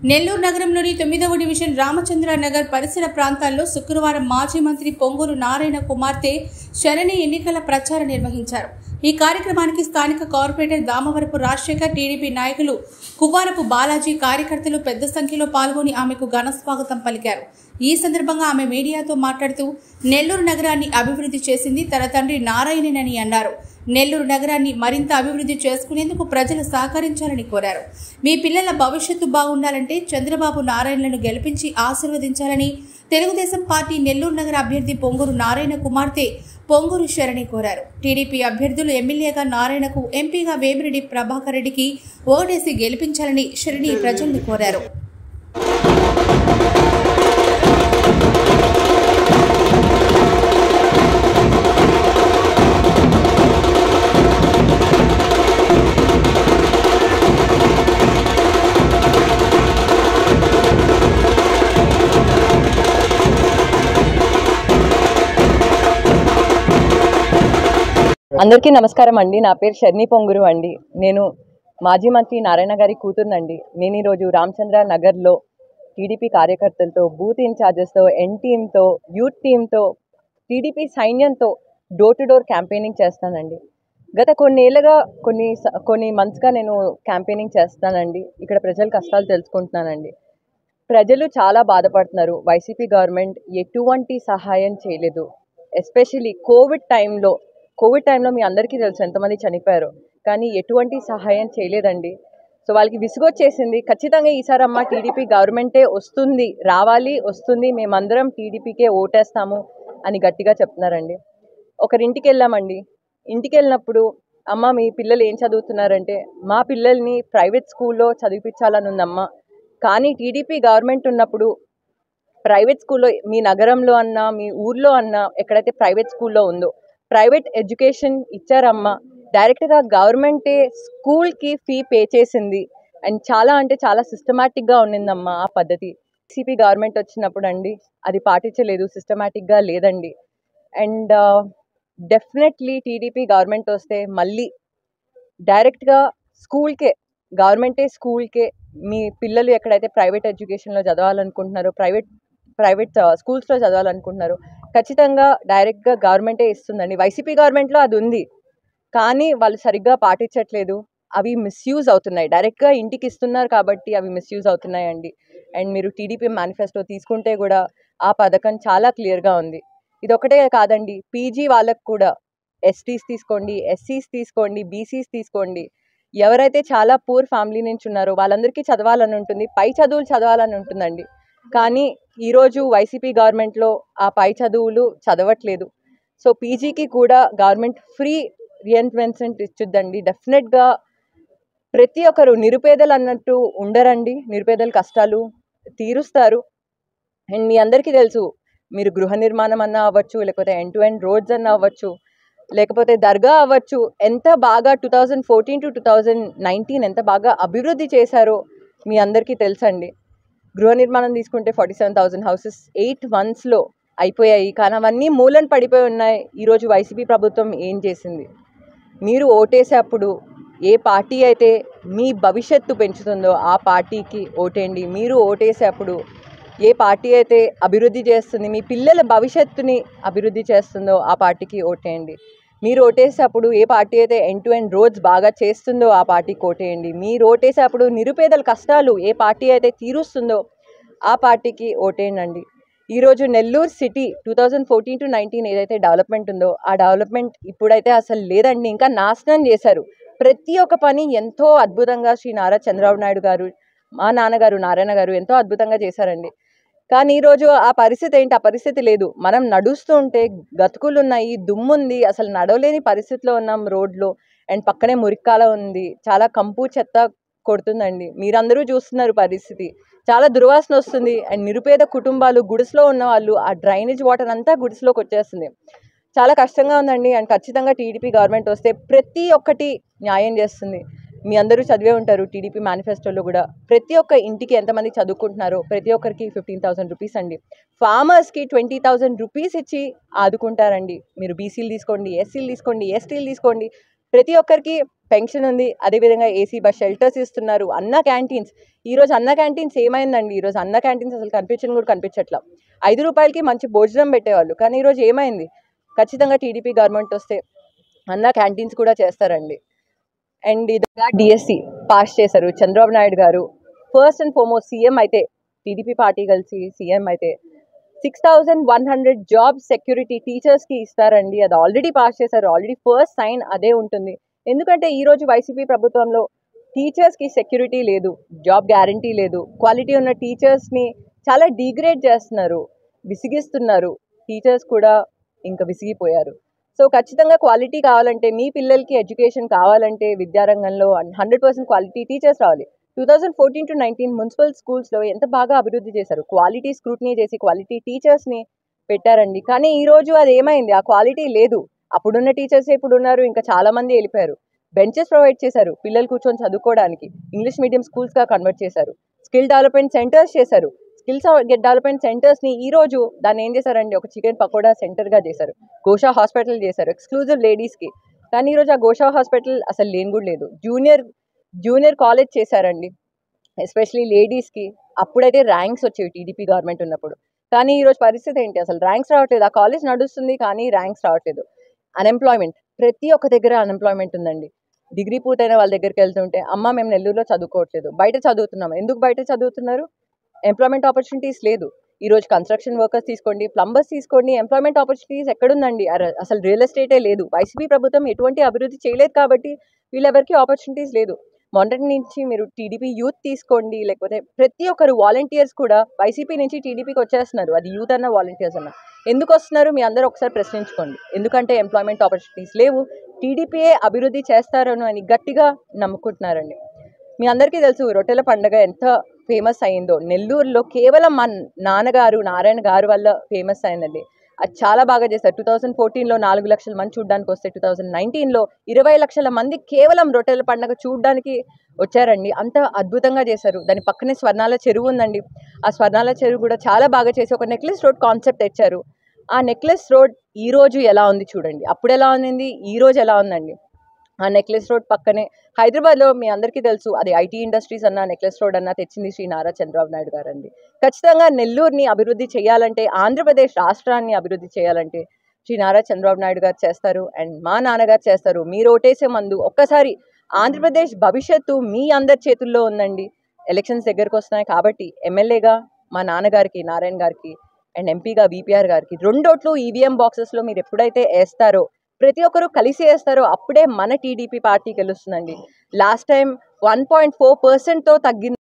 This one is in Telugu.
నెల్లూరు నగరంలోని 9వ డివిజన్ రామచంద్ర నగర్ పరిసర ప్రాంతాల్లో శుక్రవారం మాజీ మంత్రి పొంగూరు నారాయణ కుమార్తె శరణి ఎన్నికల ప్రచారం నిర్వహించారు. ఈ కార్యక్రమానికి స్థానిక కార్పొరేటర్ దామవరపు రాజశేఖర్, టీడీపీ నాయకులు కువ్వారపు బాలాజీ, కార్యకర్తలు పెద్ద సంఖ్యలో పాల్గొని ఆమెకు ఘన స్వాగతం పలికారు. ఈ సందర్భంగా ఆమె మీడియాతో మాట్లాడుతూ నెల్లూరు నగరాన్ని అభివృద్ధి చేసింది తన తండ్రి నారాయణనని అన్నారు. నెల్లూరు నగరాన్ని మరింత అభివృద్ధి చేసుకునేందుకు ప్రజలు సహకరించాలని కోరారు. మీ పిల్లల భవిష్యత్తు బాగుండాలంటే చంద్రబాబు నారాయణలను గెలిపించి ఆశీర్వదించాలని తెలుగుదేశం పార్టీ నెల్లూరు నగర అభ్యర్థి పొంగూరు నారాయణ కుమార్తె పొంగూరు శరణి కోరారు. టీడీపీ అభ్యర్థులు ఎమ్మెల్యేగా నారాయణకు, ఎంపీగా వేమిరెడ్డి ప్రభాకర్ రెడ్డికి ఓటేసి గెలిపించాలని శరణి ప్రజల్ని కోరారు. అందరికీ నమస్కారం అండి. నా పేరు శరణి పొంగూరు అండి. నేను మాజీ మంత్రి నారాయణ గారి కూతురునండి. నేను ఈరోజు రామచంద్ర నగర్లో టీడీపీ కార్యకర్తలతో, బూత్ ఇన్ఛార్జెస్తో, ఎన్ టీమ్తో, యూత్ టీమ్తో, టీడీపీ సైన్యంతో డోర్ టు డోర్ క్యాంపెయినింగ్ చేస్తానండి. గత కొన్నేళ్ళుగా కొన్ని మంత్స్గా నేను క్యాంపెయినింగ్ చేస్తానండి. ఇక్కడ ప్రజల కష్టాలు తెలుసుకుంటున్నానండి. ప్రజలు చాలా బాధపడుతున్నారు. వైసీపీ గవర్నమెంట్ ఎటువంటి సహాయం చేయలేదు. ఎస్పెషలీ కోవిడ్ టైంలో మీ అందరికీ తెలుసు ఎంతమంది చనిపోయారు, కానీ ఎటువంటి సహాయం చేయలేదండి. సో వాళ్ళకి విసుగొచ్చేసింది. ఖచ్చితంగా ఈసారి అమ్మ టీడీపీ గవర్నమెంటే వస్తుంది, మేమందరం టీడీపీకే ఓటేస్తాము అని గట్టిగా చెప్తున్నారండి. ఒకరింటికి వెళ్ళామండి. ఇంటికి వెళ్ళినప్పుడు అమ్మ మీ పిల్లలు ఏం చదువుతున్నారంటే, మా పిల్లల్ని ప్రైవేట్ స్కూల్లో చదివించాలని ఉందమ్మ, కానీ టీడీపీ గవర్నమెంట్ ఉన్నప్పుడు ప్రైవేట్ స్కూల్లో మీ నగరంలో అన్నా, మీ ఊర్లో అన్నా ఎక్కడైతే ప్రైవేట్ స్కూల్లో ఉందో ప్రైవేట్ ఎడ్యుకేషన్ ఇచ్చారమ్మా. డైరెక్ట్గా గవర్నమెంటే స్కూల్కి ఫీ పే చేసింది. అండ్ చాలా సిస్టమాటిక్గా ఉండిందమ్మా ఆ పద్ధతి. వైసీపీ గవర్నమెంట్ వచ్చినప్పుడు అండి అది పాటించలేదు, సిస్టమాటిక్గా లేదండి. అండ్ డెఫినెట్లీ టీడీపీ గవర్నమెంట్ వస్తే మళ్ళీ డైరెక్ట్గా గవర్నమెంటే స్కూల్కే మీ పిల్లలు ఎక్కడైతే ప్రైవేట్ ఎడ్యుకేషన్లో చదవాలనుకుంటున్నారో, ప్రైవేట్ స్కూల్స్లో చదవాలనుకుంటున్నారో ఖచ్చితంగా డైరెక్ట్గా గవర్నమెంటే ఇస్తుందండి. వైసీపీ గవర్నమెంట్లో అది ఉంది, కానీ వాళ్ళు సరిగ్గా పాటించట్లేదు. అవి మిస్యూజ్ అవుతున్నాయి. డైరెక్ట్గా ఇంటికి ఇస్తున్నారు కాబట్టి అవి మిస్యూజ్ అవుతున్నాయండి. అండ్ మీరు టీడీపీ మేనిఫెస్టో తీసుకుంటే కూడా ఆ పథకం చాలా క్లియర్గా ఉంది. ఇది ఒకటే కాదండి, పీజీ వాళ్ళకు కూడా ఎస్టీస్ తీసుకోండి, ఎస్సీస్ తీసుకోండి, బీసీస్ తీసుకోండి, ఎవరైతే చాలా పూర్ ఫ్యామిలీ నుంచి ఉన్నారో వాళ్ళందరికీ చదవాలని ఉంటుంది, పై చదువులు చదవాలని ఉంటుందండి. కానీ ఈరోజు వైసీపీ గవర్నమెంట్లో ఆ పై చదువులు చదవట్లేదు. సో పీజీకి కూడా గవర్నమెంట్ ఫ్రీ రీఎంబర్స్మెంట్ ఇచ్చుద్దండి. డెఫినెట్గా ప్రతి ఒక్కరు నిరుపేదలు అన్నట్టు ఉండరండి. నిరుపేదల కష్టాలు తీరుస్తారు. అండ్ మీ అందరికీ తెలుసు, మీరు గృహ నిర్మాణం అన్నా అవ్వచ్చు, లేకపోతే ఎండ్ టు ఎండ్ రోడ్స్ అన్నా అవ్వచ్చు, లేకపోతే దర్గా అవ్వచ్చు, ఎంత బాగా 2014 to 2019 ఎంత బాగా అభివృద్ధి చేశారో మీ అందరికీ తెలుసండి. గృహ నిర్మాణం తీసుకుంటే 47,000 హౌసెస్ 8 monthsలో అయిపోయాయి, కానీ అవన్నీ మూలన పడిపోయి ఉన్నాయి. ఈరోజు వైసీపీ ప్రభుత్వం ఏం చేసింది? మీరు ఓటేసేప్పుడు ఏ పార్టీ అయితే మీ భవిష్యత్తు పెంచుతుందో ఆ పార్టీకి ఓటేయండి. మీరు ఓటేసేప్పుడు ఏ పార్టీ అయితే అభివృద్ధి చేస్తుంది, మీ పిల్లల భవిష్యత్తుని అభివృద్ధి చేస్తుందో ఆ పార్టీకి ఓటేయండి. మీరు ఓటేసేప్పుడు ఏ పార్టీ అయితే ఎండ్ టు ఎండ్ రోడ్స్ బాగా చేస్తుందో ఆ పార్టీకి ఓటేయండి. మీరు ఓటేసేప్పుడు నిరుపేదల కష్టాలు ఏ పార్టీ అయితే తీరుస్తుందో ఆ పార్టీకి ఓటేయండి. ఈరోజు నెల్లూరు సిటీ 2014 to 2019 ఏదైతే డెవలప్మెంట్ ఉందో ఆ డెవలప్మెంట్ ఇప్పుడైతే అసలు లేదండి. ఇంకా నాశనం చేశారు. ప్రతి ఒక్క పని ఎంతో అద్భుతంగా శ్రీ నారా చంద్రబాబు నాయుడు గారు, మా నాన్నగారు నారాయణ గారు ఎంతో అద్భుతంగా చేశారండి. కానీ ఈరోజు ఆ పరిస్థితి ఏంటి? ఆ పరిస్థితి లేదు. మనం నడుస్తూ ఉంటే గతుకులు ఉన్నాయి, దుమ్ముంది, అసలు నడవలేని పరిస్థితిలో ఉన్నాం రోడ్లో. అండ్ పక్కనే మురిక్కాల ఉంది, చాలా కంపు చెత్త కొడుతుందండి. మీరందరూ చూస్తున్నారు పరిస్థితి. చాలా దుర్వాసన వస్తుంది. అండ్ నిరుపేద కుటుంబాలు, గుడిసెలో ఉన్న వాళ్ళు, ఆ డ్రైనేజ్ వాటర్ అంతా గుడిసెలోకి వచ్చేస్తుంది. చాలా కష్టంగా ఉందండి. అండ్ ఖచ్చితంగా టీడీపీ గవర్నమెంట్ వస్తే ప్రతి ఒక్కటి న్యాయం చేస్తుంది. మీ అందరూ చదివే ఉంటారు టీడీపీ మేనిఫెస్టోలో కూడా. ప్రతి ఒక్క ఇంటికి ఎంతమంది చదువుకుంటున్నారో ప్రతి ఒక్కరికి 15,000 రూపీస్ అండి. ఫార్మర్స్కి 20,000 రూపీస్ ఇచ్చి ఆదుకుంటారండి. మీరు బీసీలు తీసుకోండి, ఎస్సీలు తీసుకోండి, ఎస్టీలు తీసుకోండి, ప్రతి ఒక్కరికి పెన్షన్ ఉంది, అదేవిధంగా ఏసీ బస్ షెల్టర్స్ ఇస్తున్నారు. అన్న క్యాంటీన్స్, ఈరోజు అన్న క్యాంటీన్స్ ఏమైందండి? ఈరోజు అన్న క్యాంటీన్స్ అసలు కనిపించని కూడా కనిపించట్లా. 5 రూపాయలకి మంచి భోజనం పెట్టేవాళ్ళు, కానీ ఈరోజు ఏమైంది? ఖచ్చితంగా టీడీపీ గవర్నమెంట్ వస్తే అన్న క్యాంటీన్స్ కూడా చేస్తారండి. అండ్ ఇదిగా డిఎస్సి పాస్ చేశారు చంద్రబాబు నాయుడు గారు. ఫస్ట్ అండ్ ఫార్మోస్ట్ సీఎం అయితే, టీడీపీ పార్టీ కలిసి సీఎం అయితే 6100 జాబ్ సెక్యూరిటీ టీచర్స్కి ఇస్తారండి. అది ఆల్రెడీ పాస్ చేశారు. ఆల్రెడీ ఫస్ట్ సైన్ అదే ఉంటుంది. ఎందుకంటే ఈరోజు వైసీపీ ప్రభుత్వంలో టీచర్స్కి సెక్యూరిటీ లేదు, జాబ్ గ్యారంటీ లేదు. క్వాలిటీ ఉన్న టీచర్స్ని చాలా డిగ్రేడ్ చేస్తున్నారు, విసిగిస్తున్నారు. టీచర్స్ కూడా ఇంకా విసిగిపోయారు. సో ఖచ్చితంగా క్వాలిటీ కావాలంటే, మీ పిల్లలకి ఎడ్యుకేషన్ కావాలంటే విద్యారంగంలో 100% క్వాలిటీ టీచర్స్ రావాలి. 2014 to 19 మున్సిపల్ స్కూల్స్లో ఎంత బాగా అభివృద్ధి చేశారు. క్వాలిటీ స్క్రూటినీ చేసి క్వాలిటీ టీచర్స్ని పెట్టారండి. కానీ ఈరోజు అది ఏమైంది? ఆ క్వాలిటీ లేదు. అప్పుడున్న టీచర్సే ఇప్పుడు ఉన్నారు, ఇంకా చాలామంది వెళ్ళిపోయారు. బెంచెస్ ప్రొవైడ్ చేశారు పిల్లలు కూర్చొని చదువుకోవడానికి, ఇంగ్లీష్ మీడియం స్కూల్స్గా కన్వర్ట్ చేశారు. స్కిల్ డెవలప్మెంట్ సెంటర్స్ చేశారు. స్కిల్స్ డెవలప్మెంట్ సెంటర్స్ని ఈరోజు దాన్ని ఏం చేశారండి? ఒక చికెన్ పకోడా సెంటర్గా చేశారు. గోషా హాస్పిటల్ చేశారు ఎక్స్క్లూజివ్ లేడీస్కి. కానీ ఈరోజు ఆ గోషా హాస్పిటల్ అసలు లేని కూడా లేదు. జూనియర్ కాలేజ్ చేశారండి, ఎస్పెషలీ లేడీస్కి. అప్పుడైతే ర్యాంక్స్ వచ్చేవి టీడీపీ గవర్నమెంట్ ఉన్నప్పుడు. కానీ ఈరోజు పరిస్థితి ఏంటి? అసలు ర్యాంక్స్ రావట్లేదు. ఆ కాలేజ్ నడుస్తుంది కానీ ర్యాంక్స్ రావట్లేదు. అన్ఎంప్లాయ్మెంట్, ప్రతి ఒక్క దగ్గర అన్ఎంప్లాయ్మెంట్ ఉందండి. డిగ్రీ పూర్తయిన వాళ్ళ దగ్గరికి వెళ్తుంటే, అమ్మ మేము నెల్లూరులో చదువుకోవట్లేదు, బయట చదువుతున్నాము. ఎందుకు బయట చదువుతున్నారు? ఎంప్లాయ్మెంట్ ఆపర్చునిటీస్ లేదు. ఈరోజు కన్స్ట్రక్షన్ వర్కర్స్ తీసుకోండి, ప్లంబర్స్ తీసుకోండి, ఎంప్లాయ్మెంట్ ఆపర్చునిటీస్ ఎక్కడుందండి? అసలు రియల్ ఎస్టేటే లేదు. వైసీపీ ప్రభుత్వం ఎటువంటి అభివృద్ధి చేయలేదు కాబట్టి వీళ్ళెవరికి ఆపర్చునిటీస్ లేదు. మొన్నటి నుంచి మీరు టీడీపీ యూత్ తీసుకోండి, లేకపోతే ప్రతి ఒక్కరు వాలంటీర్స్ కూడా వైసీపీ నుంచి టీడీపీకి వచ్చేస్తున్నారు. అది యూత్ అన్న వాలంటీర్స్ అన్న. ఎందుకు వస్తున్నారు? మీ అందరూ ఒకసారి ప్రశ్నించుకోండి. ఎందుకంటే ఎంప్లాయ్మెంట్ ఆపర్చునిటీస్ లేవు, టీడీపీయే అభివృద్ధి చేస్తారను అని గట్టిగా నమ్ముకుంటున్నారండి. మీ అందరికీ తెలుసు రొట్టెల పండుగ ఎంత ఫేమస్ అయిందో. నెల్లూరులో కేవలం మా నాన్నగారు నారాయణ గారు వల్ల ఫేమస్ అయిందండి. అది చాలా బాగా చేశారు. 2014లో 4 లక్షల మంది చూడడానికి వస్తే 2019లో 20 లక్షల మంది కేవలం రొట్టెల పండుగ చూడడానికి వచ్చారండి. అంత అద్భుతంగా చేశారు. దాని పక్కనే స్వర్ణాల చెరువు ఉందండి. ఆ స్వర్ణాల చెరువు కూడా చాలా బాగా చేసి ఒక నెక్లెస్ రోడ్ కాన్సెప్ట్ తెచ్చారు. ఆ నెక్లెస్ రోడ్ ఈ రోజు ఎలా ఉంది చూడండి, అప్పుడు ఎలా ఉంది, ఈ రోజు ఎలా ఉందండి. ఆ నెక్లెస్ రోడ్ పక్కనే హైదరాబాద్లో మీ అందరికీ తెలుసు, అది ఐటీ ఇండస్ట్రీస్ అన్న నెక్లెస్ రోడ్ అన్న తెచ్చింది శ్రీ నారా చంద్రబాబు నాయుడు గారు అండి. ఖచ్చితంగా నెల్లూరుని అభివృద్ధి చేయాలంటే, ఆంధ్రప్రదేశ్ రాష్ట్రాన్ని అభివృద్ధి చేయాలంటే శ్రీ నారా చంద్రబాబు నాయుడు గారు చేస్తారు అండ్ మా నాన్నగారు చేస్తారు. మీరు ఓటేసే ముందు ఒక్కసారి ఆంధ్రప్రదేశ్ భవిష్యత్తు మీ అందరి చేతుల్లో ఉందండి. ఎలక్షన్స్ దగ్గరకు వస్తున్నాయి కాబట్టి ఎమ్మెల్యేగా మా నాన్నగారికి నారాయణ గారికి అండ్ ఎంపీగా విపిఆర్ గారికి 2 ఓట్లు ఈవీఎం బాక్సెస్లో మీరు ఎప్పుడైతే వేస్తారో, ప్రతి ఒక్కరూ కలిసి వేస్తారో, అప్పుడే మన టీడీపీ పార్టీ గెలుస్తుందండి. లాస్ట్ టైం 1.4%తో తగ్గింది.